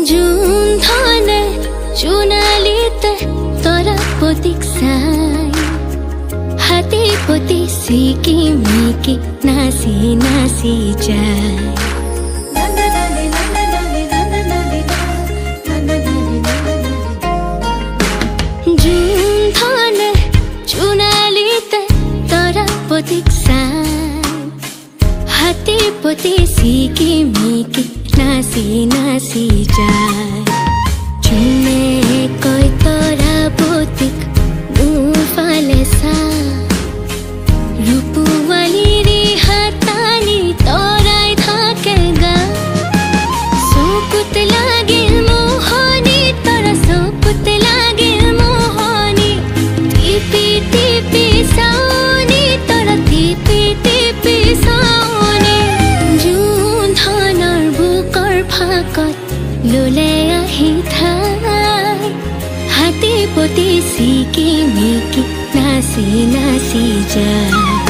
June ধনে চুনালিতে তরা পতিক সাই হাতে পতি সিকি মিকি নাসি নাসি যায় জুন ধনে চুনালিতে তরা পতিক সাই হাতে পতি সিকি মিকি নাসি নাসি যায় চুমে কই তরা পতিক ফালে সা রূপওয়ালি রে হাতানি তরাই থাকে গা সুকুত লাগিল মোহনি তরা সুকুত লাগিল মোহনি টিপি টিপি সাউনি তরা টিপি টিপি সাউনি জুন ধনৰ বুকৰ ফাকত ললে আহি ঠাই হাতে পতি সিকি মিকি নাচি নাচি যায়